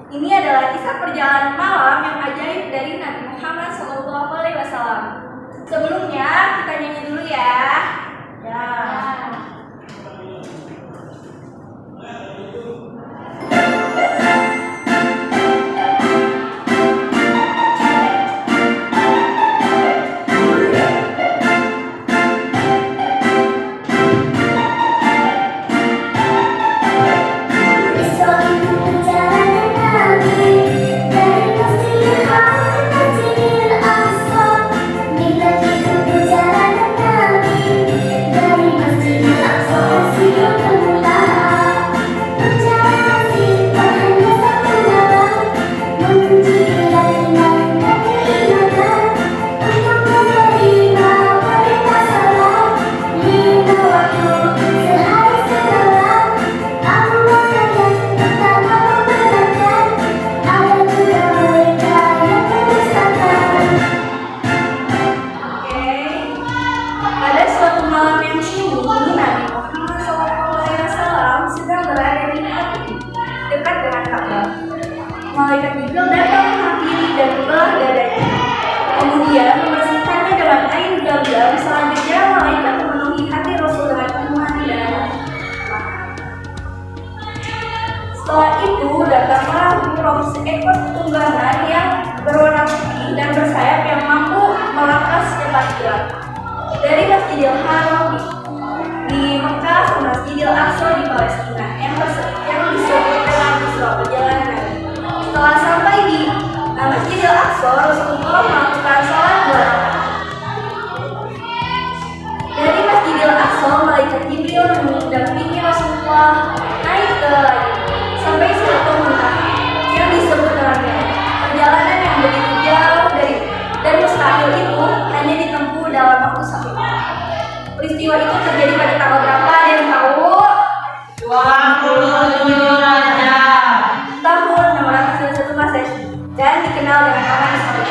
Ini adalah kisah perjalanan malam yang ajaib dari Nabi Muhammad SAW. Sebelumnya kita nyanyi dulu ya. Ya. Malaikat Jibril datang menghampiri dan membelah dadanya. Kemudian membersihkannya dengan air zam-zam. Selanjutnya malaikat memenuhi hati Rasul dengan iman dan setelah itu datanglah Roh, seekor tunggangan yang berwarna putih dan bersayap yang mampu melangkah secepat kilat. Dari Masjidil Haram di Mekah ke Masjidil Aqsa di Palestina yang disebut dengan Isra, perjalanan Nabi. Setelah sampai di Masjidil Aqsa, Rasulullah melakukan sholat 2 rakaat. Dari Masjidil Aqsa, malaikat Jibril mendampingi Rasulullah naik ke langit sampai Sidratul Muntaha yang disebut dengan Mi'raj. Perjalanan yang begitu jauh dan mustahil itu hanya ditempuh dalam waktu 1 malam. Peristiwa itu terjadi pada tanggal berapa? Ada yang tahu? 27 Rajab tahun 691 Masehi dan dikenal dengan nama Isra.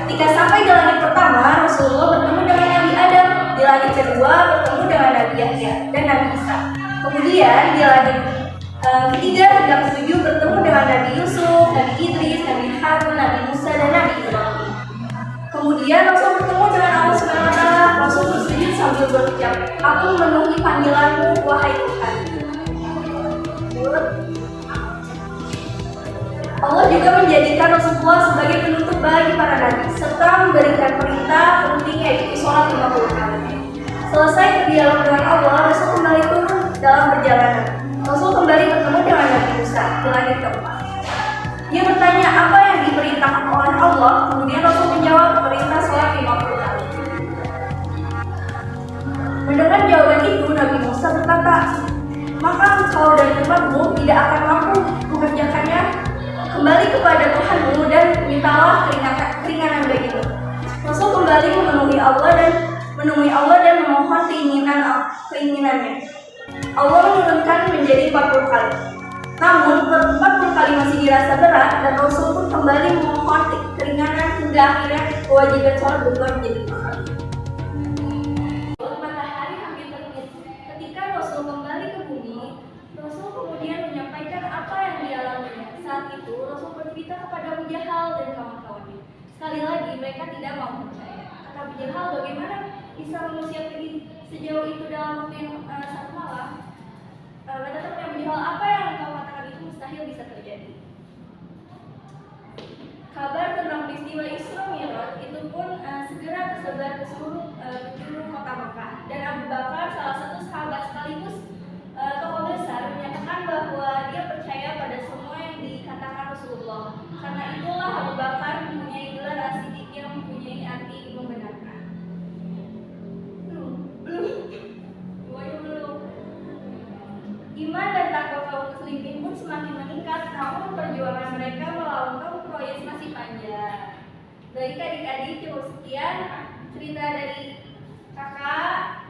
Ketika sampai di langit pertama, Rasulullah bertemu dengan Nabi Adam. Di langit kedua bertemu dengan Nabi Yahya dan Nabi Isa. Kemudian di langit ketiga hingga ketujuh bertemu dengan Nabi Yusuf, Nabi Idris, Nabi Harun, Nabi Musa dan Nabi Ibrahim. Kemudian Rasul bertemu dengan Allah Subhanahu wa Ta'ala. Rasul bersujud sambil berucap, "Aku memenuhi panggilanmu, wahai Tuhan." Allah juga menjadikan Rasulullah sebagai penutup bagi para nabi serta memberikan perintah pentingnya yaitu sholat 50 kali. Selesai berdialog dengan Allah, Rasul kembali turun dalam perjalanan. Rasul kembali bertemu dengan Nabi Musa di langit keempat. Dia bertanya apa yang diperintahkan oleh Allah, kemudian Rasul menjawab perintah sholat 50 kali. Mendengar jawaban itu, Nabi Musa berkata, "Maka engkau dan umatmu tidak akan mampu mengerjakannya. Kembali kepada Tuhanmu dan mintalah keringanan bagimu." Rasul kembali menemui Allah dan memohon keinginannya. Allah menurunkan menjadi 40 kali. Namun 40 kali masih dirasa berat dan Rasul pun kembali memohon keringanan hingga akhirnya kewajiban sholat berubah menjadi 5 kali. Matahari hampir terbit. Ketika Rasul kembali ke bumi, Rasul kemudian menyampaikan apa yang dialaminya. Saat itu Rasul bercerita kepada Abu Jahal dan kawan-kawannya. Sekali lagi mereka tidak mau percaya. Kata Abu Jahal, bagaimana bisa manusia pergi sejauh itu dalam waktu yang 1 malam? Kata Abu Jahal, apa yang kau katakan itu mustahil bisa terjadi. Kabar tentang peristiwa Isra Mi'raj itu pun segera tersebar ke seluruh penjuru kota Mekah. Dan Abu Bakar, salah satu sahabat sekaligus tokoh besar, menyatakan bahwa dia percaya pada semua yang dikatakan Rasulullah. Karena itulah Abu Bakar mempunyai gelar As-Siddiq yang mempunyai arti membenarkan. Belum. Iman dan takwa kaum muslimin pun semakin meningkat, namun perjuangan mereka melawan kaum Quraisy masih panjang. Baik adik-adik, cukup sekian cerita dari kakak.